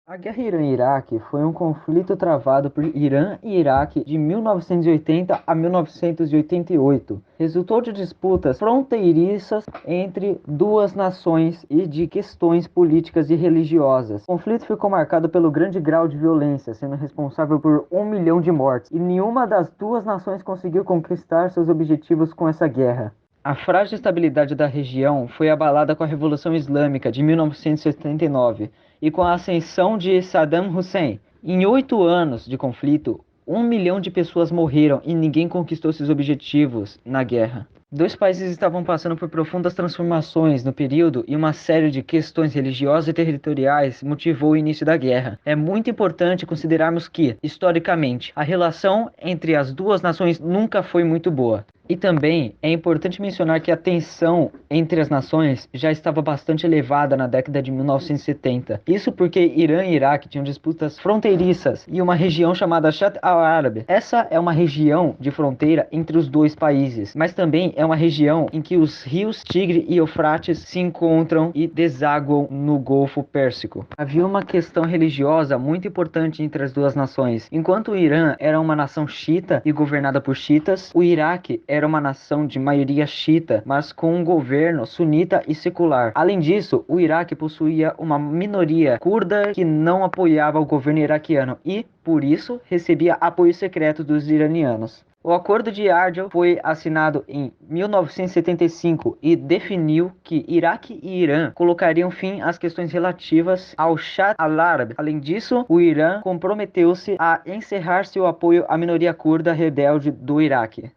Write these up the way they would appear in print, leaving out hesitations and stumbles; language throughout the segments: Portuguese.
A Guerra Irã-Iraque foi um conflito travado por Irã e Iraque de 1980 a 1988. Resultou de disputas fronteiriças entre duas nações e de questões políticas e religiosas. O conflito ficou marcado pelo grande grau de violência, sendo responsável por 1 milhão de mortes, e nenhuma das duas nações conseguiu conquistar seus objetivos com essa guerra. A frágil estabilidade da região foi abalada com a Revolução Islâmica de 1979 e com a ascensão de Saddam Hussein. Em 8 anos de conflito, 1 milhão de pessoas morreram e ninguém conquistou seus objetivos na guerra. Dois países estavam passando por profundas transformações no período e uma série de questões religiosas e territoriais motivou o início da guerra. É muito importante considerarmos que, historicamente, a relação entre as duas nações nunca foi muito boa. E também é importante mencionar que a tensão entre as nações já estava bastante elevada na década de 1970. Isso porque Irã e Iraque tinham disputas fronteiriças e uma região chamada Shatt al-Arab. Essa é uma região de fronteira entre os dois países, mas também é uma região em que os rios Tigre e Eufrates se encontram e desaguam no Golfo Pérsico. Havia uma questão religiosa muito importante entre as duas nações. Enquanto o Irã era uma nação xiita e governada por xiitas, o Iraque era uma nação de maioria xiita, mas com um governo sunita e secular. Além disso, o Iraque possuía uma minoria curda que não apoiava o governo iraquiano e, por isso, recebia apoio secreto dos iranianos. O Acordo de Argel foi assinado em 1975 e definiu que Iraque e Irã colocariam fim às questões relativas ao Shah al-Arab. Além disso, o Irã comprometeu-se a encerrar seu apoio à minoria curda rebelde do Iraque.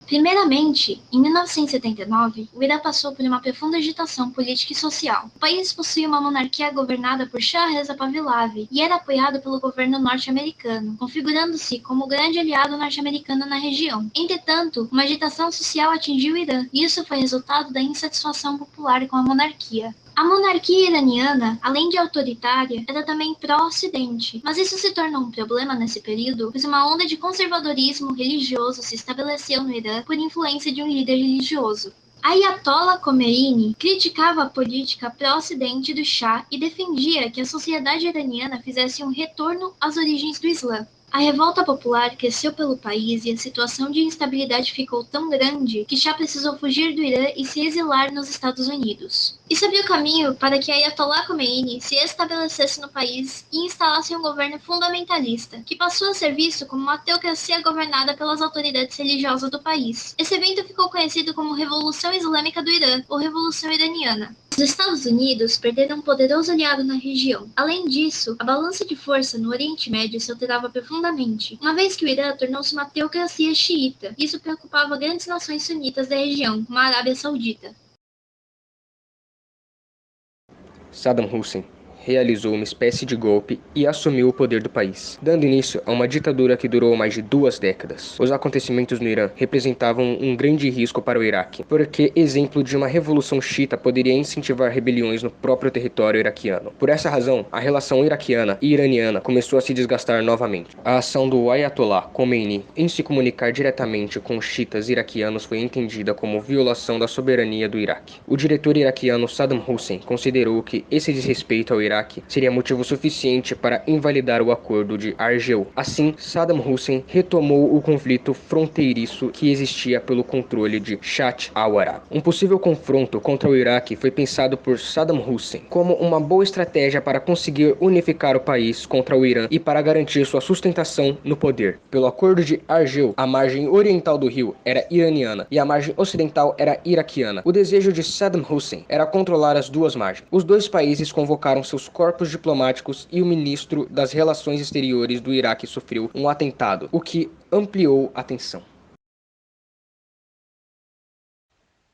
Primeiramente, em 1979, o Irã passou por uma profunda agitação política e social. O país possuía uma monarquia governada por Shah Reza Pahlavi e era apoiado pelo governo norte-americano, configurando-se como o grande aliado norte-americano na região. Entretanto, uma agitação social atingiu o Irã, e isso foi resultado da insatisfação popular com a monarquia. A monarquia iraniana, além de autoritária, era também pró-Ocidente, mas isso se tornou um problema nesse período, pois uma onda de conservadorismo religioso se estabeleceu no Irã por influência de um líder religioso. Ayatollah Khomeini criticava a política pró-Ocidente do Shah e defendia que a sociedade iraniana fizesse um retorno às origens do Islã. A revolta popular cresceu pelo país e a situação de instabilidade ficou tão grande que Shah precisou fugir do Irã e se exilar nos Estados Unidos. Isso abriu caminho para que Ayatollah Khomeini se estabelecesse no país e instalasse um governo fundamentalista, que passou a ser visto como uma teocracia governada pelas autoridades religiosas do país. Esse evento ficou conhecido como Revolução Islâmica do Irã, ou Revolução Iraniana. Os Estados Unidos perderam um poderoso aliado na região. Além disso, a balança de força no Oriente Médio se alterava profundamente, uma vez que o Irã tornou-se uma teocracia xiita. Isso preocupava grandes nações sunitas da região, como a Arábia Saudita. Saddam Hussein realizou uma espécie de golpe e assumiu o poder do país, dando início a uma ditadura que durou mais de 2 décadas. Os acontecimentos no Irã representavam um grande risco para o Iraque, porque exemplo de uma revolução xiita poderia incentivar rebeliões no próprio território iraquiano. Por essa razão, a relação iraquiana e iraniana começou a se desgastar novamente. A ação do Ayatollah Khomeini em se comunicar diretamente com os xiitas iraquianos foi entendida como violação da soberania do Iraque. O diretor iraquiano Saddam Hussein considerou que esse desrespeito ao Iraque seria motivo suficiente para invalidar o acordo de Argel. Assim, Saddam Hussein retomou o conflito fronteiriço que existia pelo controle de Shatt al-Arab. Um possível confronto contra o Iraque foi pensado por Saddam Hussein como uma boa estratégia para conseguir unificar o país contra o Irã e para garantir sua sustentação no poder. Pelo acordo de Argel, a margem oriental do rio era iraniana e a margem ocidental era iraquiana. O desejo de Saddam Hussein era controlar as duas margens. Os dois países convocaram seus corpos diplomáticos e o ministro das Relações Exteriores do Iraque sofreu um atentado, o que ampliou a tensão.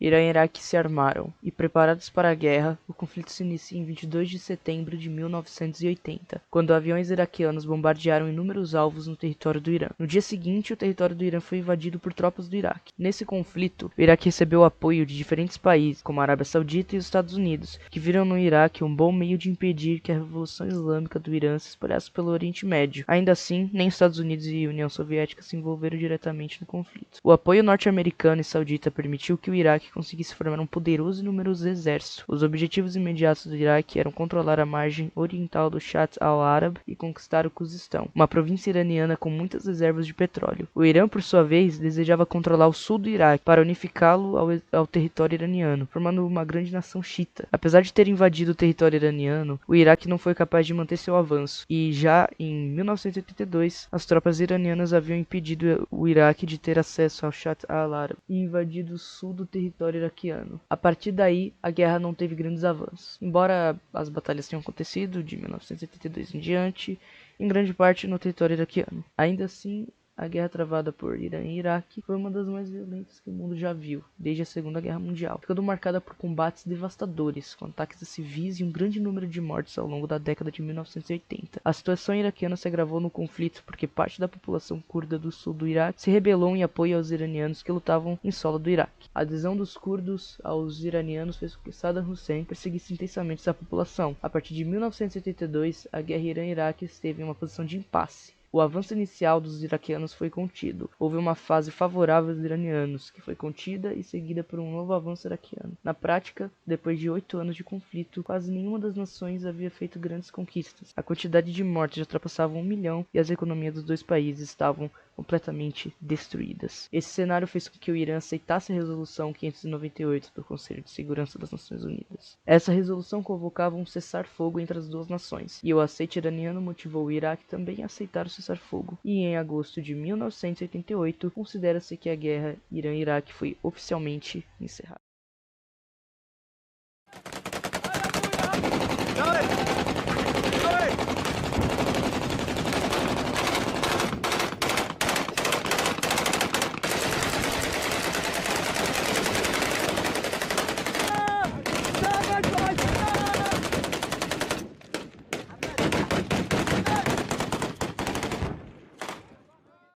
Irã e Iraque se armaram, e preparados para a guerra, o conflito se inicia em 22 de setembro de 1980, quando aviões iraquianos bombardearam inúmeros alvos no território do Irã. No dia seguinte, o território do Irã foi invadido por tropas do Iraque. Nesse conflito, o Iraque recebeu o apoio de diferentes países, como a Arábia Saudita e os Estados Unidos, que viram no Iraque um bom meio de impedir que a Revolução Islâmica do Irã se espalhasse pelo Oriente Médio. Ainda assim, nem os Estados Unidos e a União Soviética se envolveram diretamente no conflito. O apoio norte-americano e saudita permitiu que o Iraque Iraque conseguisse formar um poderoso e numeroso exército. Os objetivos imediatos do Iraque eram controlar a margem oriental do Shatt al-Arab e conquistar o Khuzistão, uma província iraniana com muitas reservas de petróleo. O Irã, por sua vez, desejava controlar o sul do Iraque para unificá-lo ao território iraniano, formando uma grande nação xiita. Apesar de ter invadido o território iraniano, o Iraque não foi capaz de manter seu avanço, e já em 1982, as tropas iranianas haviam impedido o Iraque de ter acesso ao Shatt al-Arab e invadido o sul do território iraquiano. A partir daí, a guerra não teve grandes avanços. Embora as batalhas tenham acontecido de 1982 em diante, em grande parte no território iraquiano. Ainda assim, a guerra travada por Irã e Iraque foi uma das mais violentas que o mundo já viu, desde a Segunda Guerra Mundial, ficando marcada por combates devastadores, com ataques a civis e um grande número de mortes ao longo da década de 1980. A situação iraquiana se agravou no conflito porque parte da população curda do sul do Iraque se rebelou em apoio aos iranianos que lutavam em solo do Iraque. A adesão dos curdos aos iranianos fez com que Saddam Hussein perseguisse intensamente essa população. A partir de 1982, a guerra Irã-Iraque esteve em uma posição de impasse. O avanço inicial dos iraquianos foi contido. Houve uma fase favorável aos iranianos, que foi contida e seguida por um novo avanço iraquiano. Na prática, depois de 8 anos de conflito, quase nenhuma das nações havia feito grandes conquistas. A quantidade de mortes já ultrapassava 1 milhão e as economias dos dois países estavam completamente destruídas. Esse cenário fez com que o Irã aceitasse a Resolução 598 do Conselho de Segurança das Nações Unidas. Essa resolução convocava um cessar-fogo entre as duas nações, e o aceite iraniano motivou o Iraque também a aceitar o cessar-fogo. E em agosto de 1988, considera-se que a guerra Irã-Iraque foi oficialmente encerrada.